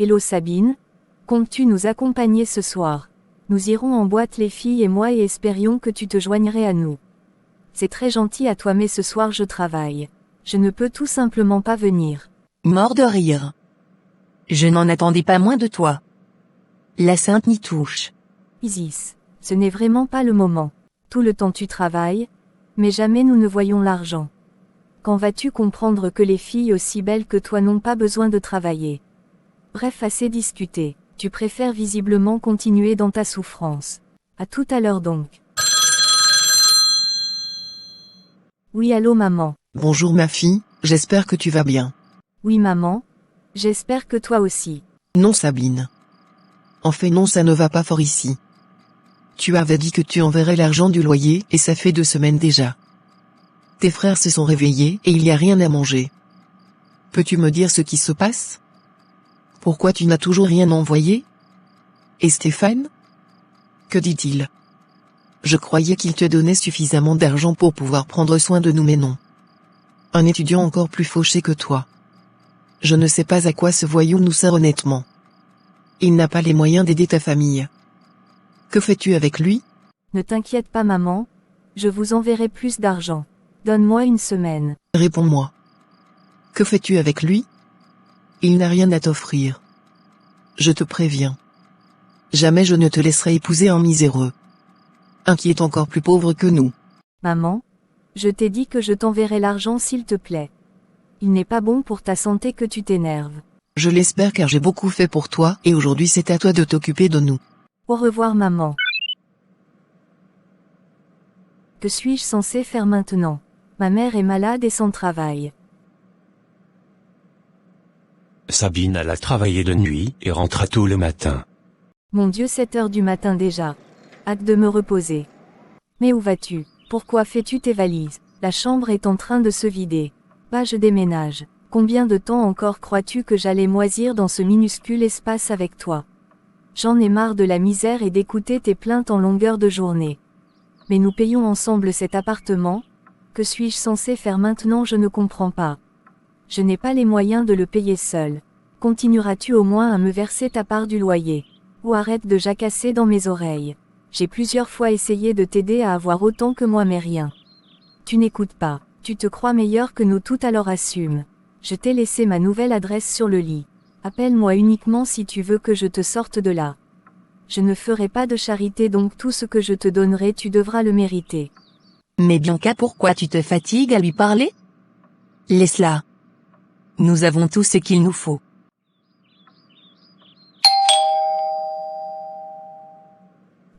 Hello Sabine, comptes-tu nous accompagner ce soir? Nous irons en boîte les filles et moi et espérions que tu te joignerais à nous. C'est très gentil à toi mais ce soir je travaille. Je ne peux tout simplement pas venir. Mort de rire. Je n'en attendais pas moins de toi. La sainte n'y touche. Isis, ce n'est vraiment pas le moment. Tout le temps tu travailles, mais jamais nous ne voyons l'argent. Quand vas-tu comprendre que les filles aussi belles que toi n'ont pas besoin de travailler? Bref, assez discuté. Tu préfères visiblement continuer dans ta souffrance. À tout à l'heure donc. Oui, allô maman. Bonjour ma fille, j'espère que tu vas bien. Oui maman. J'espère que toi aussi. Non Sabine. En fait non, ça ne va pas fort ici. Tu avais dit que tu enverrais l'argent du loyer et ça fait 2 semaines déjà. Tes frères se sont réveillés et il n'y a rien à manger. Peux-tu me dire ce qui se passe? Pourquoi tu n'as toujours rien envoyé? Et Stéphane? Que dit-il? Je croyais qu'il te donnait suffisamment d'argent pour pouvoir prendre soin de nous mais non. Un étudiant encore plus fauché que toi. Je ne sais pas à quoi ce voyou nous sert honnêtement. Il n'a pas les moyens d'aider ta famille. Que fais-tu avec lui? Ne t'inquiète pas maman, je vous enverrai plus d'argent. Donne-moi 1 semaine. Réponds-moi. Que fais-tu avec lui? Il n'a rien à t'offrir. Je te préviens. Jamais je ne te laisserai épouser un miséreux. Un qui est encore plus pauvre que nous. Maman, je t'ai dit que je t'enverrai l'argent s'il te plaît. Il n'est pas bon pour ta santé que tu t'énerves. Je l'espère car j'ai beaucoup fait pour toi et aujourd'hui c'est à toi de t'occuper de nous. Au revoir maman. Que suis-je censé faire maintenant? Ma mère est malade et sans travail. Sabine alla travailler de nuit et rentra tôt le matin. Mon Dieu, 7 heures du matin déjà. Hâte de me reposer. Mais où vas-tu? Pourquoi fais-tu tes valises? La chambre est en train de se vider. Bah je déménage. Combien de temps encore crois-tu que j'allais moisir dans ce minuscule espace avec toi? J'en ai marre de la misère et d'écouter tes plaintes en longueur de journée. Mais nous payons ensemble cet appartement? Que suis-je censé faire maintenant? Je ne comprends pas. Je n'ai pas les moyens de le payer seul. Continueras-tu au moins à me verser ta part du loyer? Ou arrête de jacasser dans mes oreilles. J'ai plusieurs fois essayé de t'aider à avoir autant que moi mais rien. Tu n'écoutes pas. Tu te crois meilleur que nous tout alors assume. Je t'ai laissé ma nouvelle adresse sur le lit. Appelle-moi uniquement si tu veux que je te sorte de là. Je ne ferai pas de charité donc tout ce que je te donnerai tu devras le mériter. Mais Bianca, pourquoi tu te fatigues à lui parler? Laisse-la. Nous avons tout ce qu'il nous faut.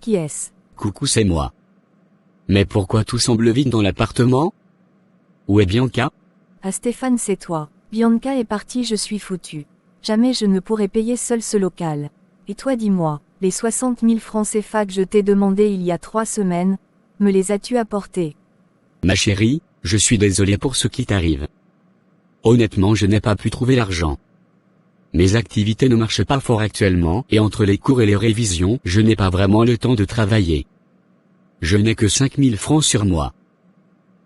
Qui est-ce? Coucou, c'est moi. Mais pourquoi tout semble vide dans l'appartement? Où est Bianca? Ah Stéphane, c'est toi. Bianca est partie, je suis foutu. Jamais je ne pourrai payer seul ce local. Et toi dis-moi, les 60 000 francs CFA que je t'ai demandé il y a 3 semaines, me les as-tu apportés? Ma chérie, je suis désolé pour ce qui t'arrive. Honnêtement, je n'ai pas pu trouver l'argent. Mes activités ne marchent pas fort actuellement et entre les cours et les révisions, je n'ai pas vraiment le temps de travailler. Je n'ai que 5 000 francs sur moi.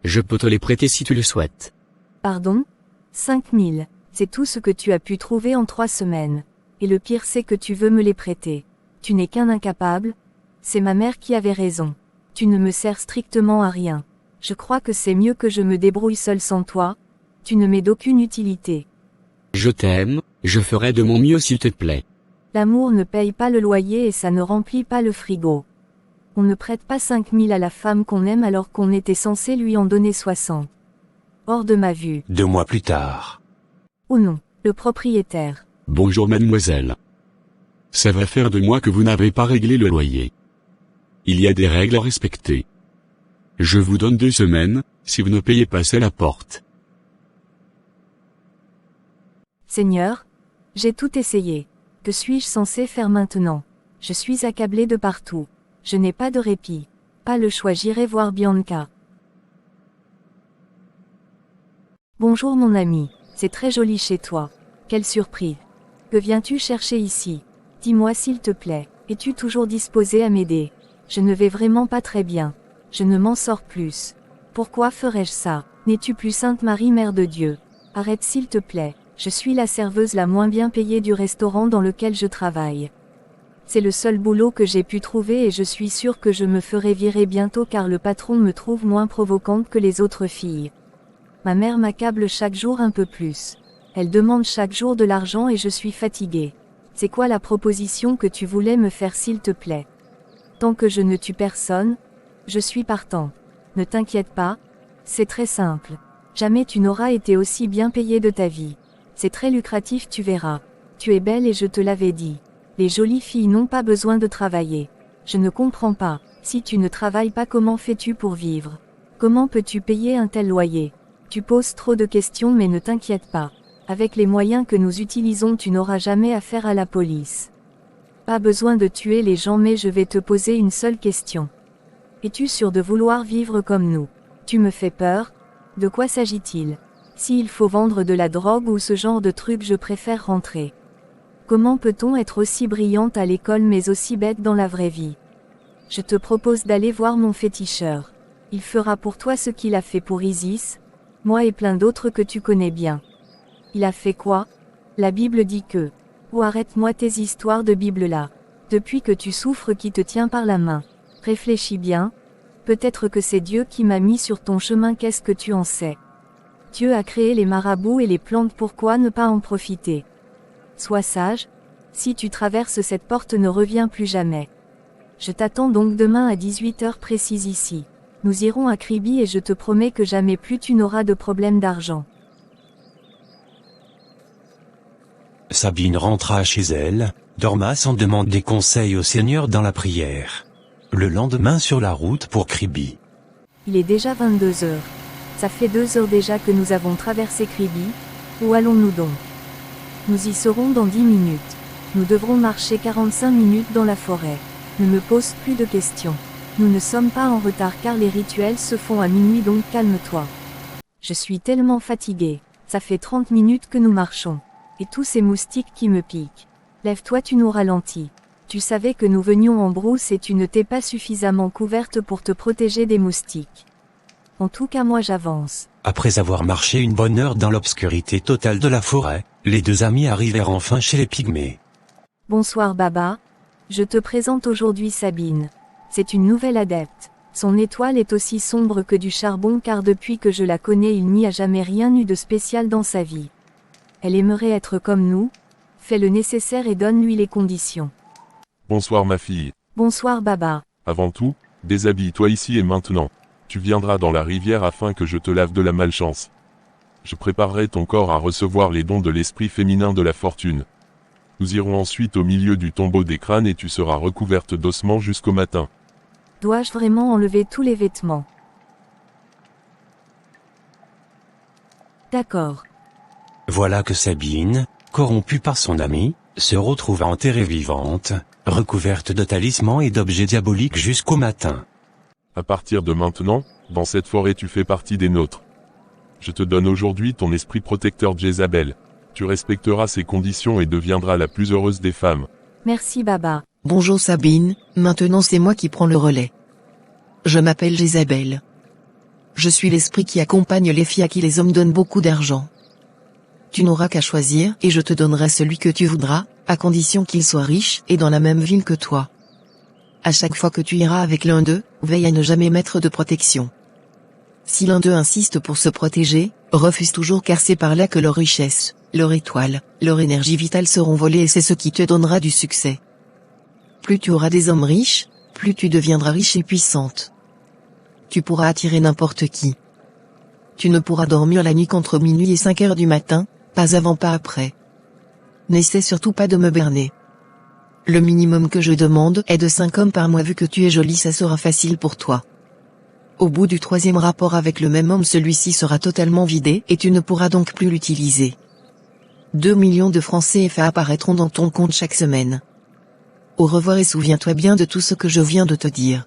Je peux te les prêter si tu le souhaites. Pardon? 5 000, c'est tout ce que tu as pu trouver en 3 semaines. Et le pire c'est que tu veux me les prêter. Tu n'es qu'un incapable? C'est ma mère qui avait raison. Tu ne me sers strictement à rien. Je crois que c'est mieux que je me débrouille seul sans toi. Tu ne m'es d'aucune utilité. Je t'aime, je ferai de mon mieux s'il te plaît. L'amour ne paye pas le loyer et ça ne remplit pas le frigo. On ne prête pas 5 000 à la femme qu'on aime alors qu'on était censé lui en donner 60. Hors de ma vue. 2 mois plus tard. Ou non, le propriétaire. Bonjour mademoiselle. Ça va faire 2 mois que vous n'avez pas réglé le loyer. Il y a des règles à respecter. Je vous donne 2 semaines, si vous ne payez pas c'est la porte. Seigneur, j'ai tout essayé. Que suis-je censé faire maintenant? Je suis accablé de partout. Je n'ai pas de répit. Pas le choix, j'irai voir Bianca. Bonjour mon ami, c'est très joli chez toi. Quelle surprise. Que viens-tu chercher ici? Dis-moi s'il te plaît, es-tu toujours disposé à m'aider? Je ne vais vraiment pas très bien. Je ne m'en sors plus. Pourquoi ferais-je ça? N'es-tu plus Sainte Marie Mère de Dieu? Arrête s'il te plaît. Je suis la serveuse la moins bien payée du restaurant dans lequel je travaille. C'est le seul boulot que j'ai pu trouver et je suis sûre que je me ferai virer bientôt car le patron me trouve moins provocante que les autres filles. Ma mère m'accable chaque jour un peu plus. Elle demande chaque jour de l'argent et je suis fatiguée. C'est quoi la proposition que tu voulais me faire s'il te plaît? Tant que je ne tue personne, je suis partant. Ne t'inquiète pas, c'est très simple. Jamais tu n'auras été aussi bien payée de ta vie. C'est très lucratif, tu verras. Tu es belle et je te l'avais dit. Les jolies filles n'ont pas besoin de travailler. Je ne comprends pas. Si tu ne travailles pas, comment fais-tu pour vivre? Comment peux-tu payer un tel loyer? Tu poses trop de questions mais ne t'inquiète pas. Avec les moyens que nous utilisons, tu n'auras jamais affaire à la police. Pas besoin de tuer les gens mais je vais te poser une seule question. Es-tu sûr de vouloir vivre comme nous? Tu me fais peur? De quoi s'agit-il? S'il faut vendre de la drogue ou ce genre de truc, je préfère rentrer. Comment peut-on être aussi brillante à l'école mais aussi bête dans la vraie vie? Je te propose d'aller voir mon féticheur. Il fera pour toi ce qu'il a fait pour Isis, moi et plein d'autres que tu connais bien. Il a fait quoi? La Bible dit que... Ou arrête-moi tes histoires de Bible là. Depuis que tu souffres, qui te tient par la main? Réfléchis bien. Peut-être que c'est Dieu qui m'a mis sur ton chemin, qu'est-ce que tu en sais? Dieu a créé les marabouts et les plantes, pourquoi ne pas en profiter? Sois sage. Si tu traverses cette porte, ne reviens plus jamais. Je t'attends donc demain à 18h précise ici. Nous irons à Kribi et je te promets que jamais plus tu n'auras de problème d'argent. Sabine rentra chez elle, dorma sans demander conseil au Seigneur dans la prière. Le lendemain sur la route pour Kribi. Il est déjà 22h. Ça fait 2 heures déjà que nous avons traversé Kribi. Où allons-nous donc? Nous y serons dans 10 minutes. Nous devrons marcher 45 minutes dans la forêt. Ne me pose plus de questions. Nous ne sommes pas en retard car les rituels se font à minuit, donc calme-toi. Je suis tellement fatiguée. Ça fait 30 minutes que nous marchons. Et tous ces moustiques qui me piquent. Lève-toi, tu nous ralentis. Tu savais que nous venions en brousse et tu ne t'es pas suffisamment couverte pour te protéger des moustiques. En tout cas, moi j'avance. Après avoir marché une bonne heure dans l'obscurité totale de la forêt, les deux amis arrivèrent enfin chez les Pygmées. Bonsoir Baba. Je te présente aujourd'hui Sabine. C'est une nouvelle adepte. Son étoile est aussi sombre que du charbon car depuis que je la connais, il n'y a jamais rien eu de spécial dans sa vie. Elle aimerait être comme nous. Fais le nécessaire et donne-lui les conditions. Bonsoir ma fille. Bonsoir Baba. Avant tout, déshabille-toi ici et maintenant. Tu viendras dans la rivière afin que je te lave de la malchance. Je préparerai ton corps à recevoir les dons de l'esprit féminin de la fortune. Nous irons ensuite au milieu du tombeau des crânes et tu seras recouverte d'ossements jusqu'au matin. Dois-je vraiment enlever tous les vêtements? D'accord. Voilà que Sabine, corrompue par son ami, se retrouva enterrée vivante, recouverte de talismans et d'objets diaboliques jusqu'au matin. À partir de maintenant, dans cette forêt tu fais partie des nôtres. Je te donne aujourd'hui ton esprit protecteur Jézabel. Tu respecteras ses conditions et deviendras la plus heureuse des femmes. Merci Baba. Bonjour Sabine, maintenant c'est moi qui prends le relais. Je m'appelle Jézabel. Je suis l'esprit qui accompagne les filles à qui les hommes donnent beaucoup d'argent. Tu n'auras qu'à choisir et je te donnerai celui que tu voudras, à condition qu'il soit riche et dans la même ville que toi. À chaque fois que tu iras avec l'un d'eux, veille à ne jamais mettre de protection. Si l'un d'eux insiste pour se protéger, refuse toujours car c'est par là que leur richesse, leur étoile, leur énergie vitale seront volées et c'est ce qui te donnera du succès. Plus tu auras des hommes riches, plus tu deviendras riche et puissante. Tu pourras attirer n'importe qui. Tu ne pourras dormir la nuit qu'entre minuit et 5 heures du matin, pas avant pas après. N'essaie surtout pas de me berner. Le minimum que je demande est de 5 hommes par mois, vu que tu es jolie ça sera facile pour toi. Au bout du 3e rapport avec le même homme, celui-ci sera totalement vidé et tu ne pourras donc plus l'utiliser. 2 millions de francs CFA apparaîtront dans ton compte chaque semaine. Au revoir et souviens-toi bien de tout ce que je viens de te dire.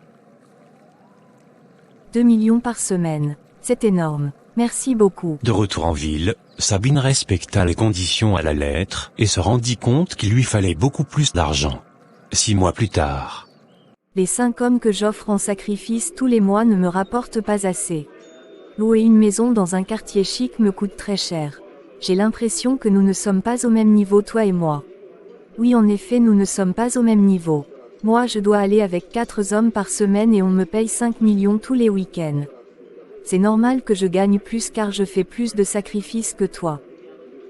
2 millions par semaine. C'est énorme. Merci beaucoup. De retour en ville, Sabine respecta les conditions à la lettre et se rendit compte qu'il lui fallait beaucoup plus d'argent. 6 mois plus tard. Les 5 hommes que j'offre en sacrifice tous les mois ne me rapportent pas assez. Louer une maison dans un quartier chic me coûte très cher. J'ai l'impression que nous ne sommes pas au même niveau toi et moi. Oui en effet nous ne sommes pas au même niveau. Moi je dois aller avec 4 hommes par semaine et on me paye 5 millions tous les week-ends. C'est normal que je gagne plus car je fais plus de sacrifices que toi.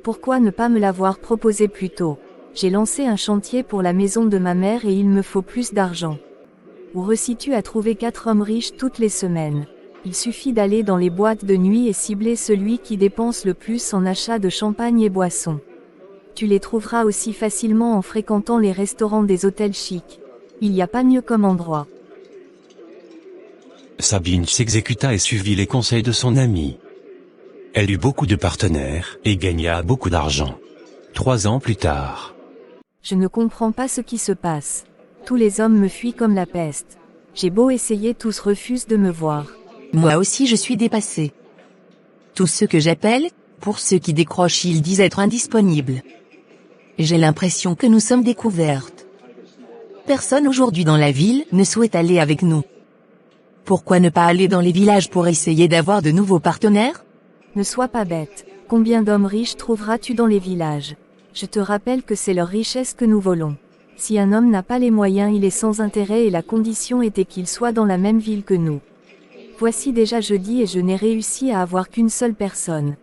Pourquoi ne pas me l'avoir proposé plus tôt? J'ai lancé un chantier pour la maison de ma mère et il me faut plus d'argent. Où réussis-tu à trouver 4 hommes riches toutes les semaines? Il suffit d'aller dans les boîtes de nuit et cibler celui qui dépense le plus en achat de champagne et boissons. Tu les trouveras aussi facilement en fréquentant les restaurants des hôtels chics. Il n'y a pas mieux comme endroit. Sabine s'exécuta et suivit les conseils de son amie. Elle eut beaucoup de partenaires et gagna beaucoup d'argent. 3 ans plus tard. Je ne comprends pas ce qui se passe. Tous les hommes me fuient comme la peste. J'ai beau essayer, tous refusent de me voir. Moi aussi je suis dépassée. Tous ceux que j'appelle, pour ceux qui décrochent ils disent être indisponibles. J'ai l'impression que nous sommes découvertes. Personne aujourd'hui dans la ville ne souhaite aller avec nous. Pourquoi ne pas aller dans les villages pour essayer d'avoir de nouveaux partenaires? Ne sois pas bête. Combien d'hommes riches trouveras-tu dans les villages? Je te rappelle que c'est leur richesse que nous volons. Si un homme n'a pas les moyens, il est sans intérêt et la condition était qu'il soit dans la même ville que nous. Voici déjà jeudi et je n'ai réussi à avoir qu'une seule personne.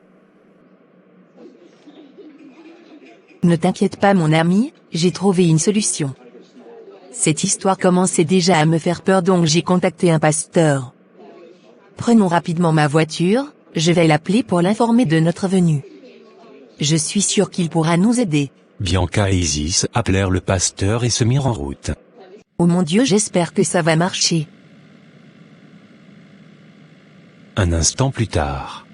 Ne t'inquiète pas mon ami, j'ai trouvé une solution. Cette histoire commençait déjà à me faire peur donc j'ai contacté un pasteur. Prenons rapidement ma voiture, je vais l'appeler pour l'informer de notre venue. Je suis sûr qu'il pourra nous aider. Bianca et Isis appelèrent le pasteur et se mirent en route. Oh mon Dieu, j'espère que ça va marcher. Un instant plus tard.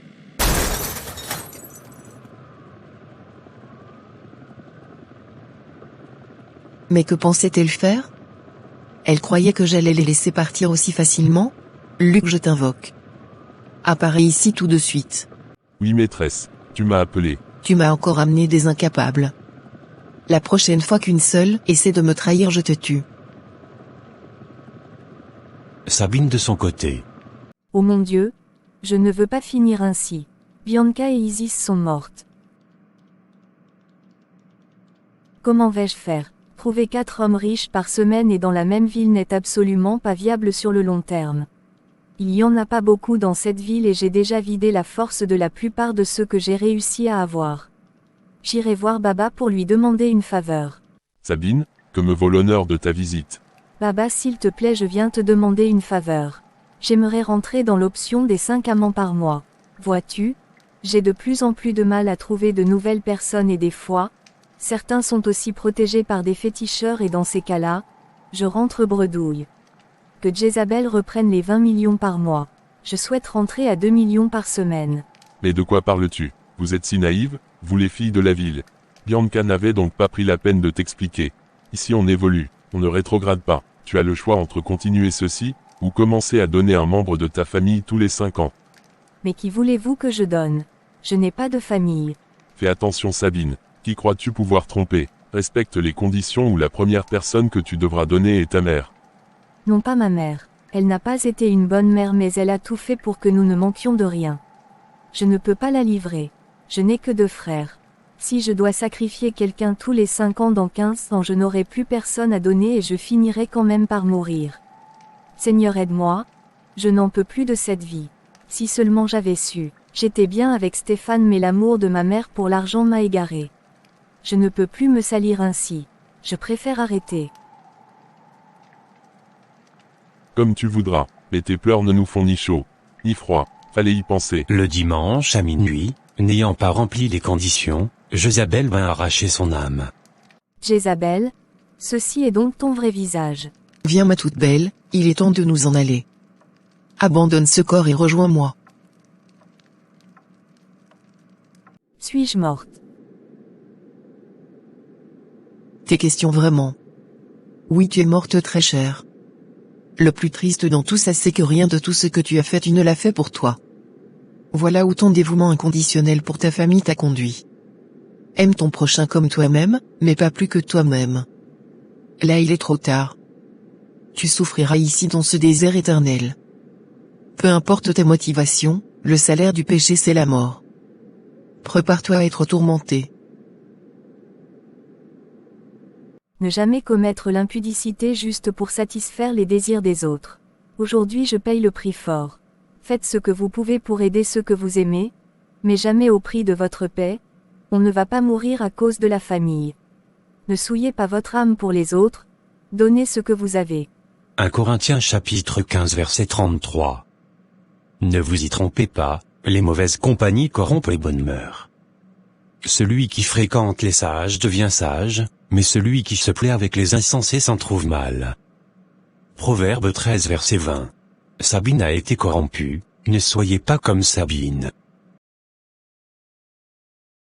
Mais que pensait-elle faire? Elle croyait que j'allais les laisser partir aussi facilement? Luc, je t'invoque. Apparais ici tout de suite. Oui maîtresse, tu m'as appelé. Tu m'as encore amené des incapables. La prochaine fois qu'une seule essaie de me trahir, je te tue. Sabine de son côté. Oh mon Dieu, je ne veux pas finir ainsi. Bianca et Isis sont mortes. Comment vais-je faire? Trouver 4 hommes riches par semaine et dans la même ville n'est absolument pas viable sur le long terme. Il y en a pas beaucoup dans cette ville et j'ai déjà vidé la force de la plupart de ceux que j'ai réussi à avoir. J'irai voir Baba pour lui demander une faveur. Sabine, que me vaut l'honneur de ta visite? Baba s'il te plaît je viens te demander une faveur. J'aimerais rentrer dans l'option des 5 amants par mois. Vois-tu? J'ai de plus en plus de mal à trouver de nouvelles personnes et des fois, certains sont aussi protégés par des féticheurs et dans ces cas-là, je rentre bredouille. Que Jézabel reprenne les 20 millions par mois. Je souhaite rentrer à 2 millions par semaine. Mais de quoi parles-tu? Vous êtes si naïve, vous les filles de la ville. Bianca n'avait donc pas pris la peine de t'expliquer. Ici on évolue, on ne rétrograde pas. Tu as le choix entre continuer ceci, ou commencer à donner un membre de ta famille tous les 5 ans. Mais qui voulez-vous que je donne? Je n'ai pas de famille. Fais attention Sabine, qui crois-tu pouvoir tromper? Respecte les conditions où la première personne que tu devras donner est ta mère. Non pas ma mère. Elle n'a pas été une bonne mère mais elle a tout fait pour que nous ne manquions de rien. Je ne peux pas la livrer. Je n'ai que 2 frères. Si je dois sacrifier quelqu'un tous les 5 ans dans 15 ans je n'aurai plus personne à donner et je finirai quand même par mourir. Seigneur aide-moi, je n'en peux plus de cette vie. Si seulement j'avais su. J'étais bien avec Stéphane mais l'amour de ma mère pour l'argent m'a égaré. Je ne peux plus me salir ainsi. Je préfère arrêter. Comme tu voudras, mais tes pleurs ne nous font ni chaud, ni froid, fallait y penser. Le dimanche à minuit, n'ayant pas rempli les conditions, Jézabel vint arracher son âme. Jézabel, ceci est donc ton vrai visage. Viens ma toute belle, il est temps de nous en aller. Abandonne ce corps et rejoins-moi. Suis-je morte? Tes questions vraiment? Oui, tu es morte très chère. Le plus triste dans tout ça c'est que rien de tout ce que tu as fait tu ne l'as fait pour toi. Voilà où ton dévouement inconditionnel pour ta famille t'a conduit. Aime ton prochain comme toi-même, mais pas plus que toi-même. Là il est trop tard. Tu souffriras ici dans ce désert éternel. Peu importe tes motivations, le salaire du péché c'est la mort. Prépare-toi à être tourmenté. Ne jamais commettre l'impudicité juste pour satisfaire les désirs des autres. Aujourd'hui je paye le prix fort. Faites ce que vous pouvez pour aider ceux que vous aimez, mais jamais au prix de votre paix. On ne va pas mourir à cause de la famille. Ne souillez pas votre âme pour les autres, donnez ce que vous avez. 1 Corinthiens chapitre 15 verset 33. Ne vous y trompez pas, les mauvaises compagnies corrompent les bonnes mœurs. Celui qui fréquente les sages devient sage, mais celui qui se plaît avec les insensés s'en trouve mal. Proverbe 13 verset 20. Sabine a été corrompue, ne soyez pas comme Sabine.